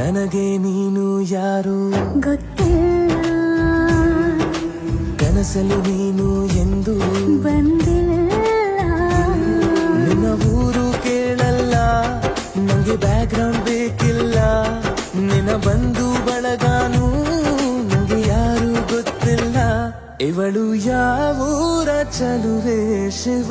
ನನಗೆ ನೀನು ಯಾರು ಗೊತ್ತಿಲ್ಲ, ಕನಸಲು ನೀನು ಎಂದು ಬಂದಿಲ್ಲ. ನಿನ್ನ ಊರು ಕೇಳಲ್ಲ, ನಂಗೆ ಬ್ಯಾಕ್ಗ್ರೌಂಡ್ ಬೇಕಿಲ್ಲ. ನಿನ್ನ ಬಂಧು ಬಳಗಾನು ನಂಗೆ ಯಾರು ಗೊತ್ತಿಲ್ಲ. ಇವಳು ಯಾವೂರ ಚಲುವೆ ಶಿವ.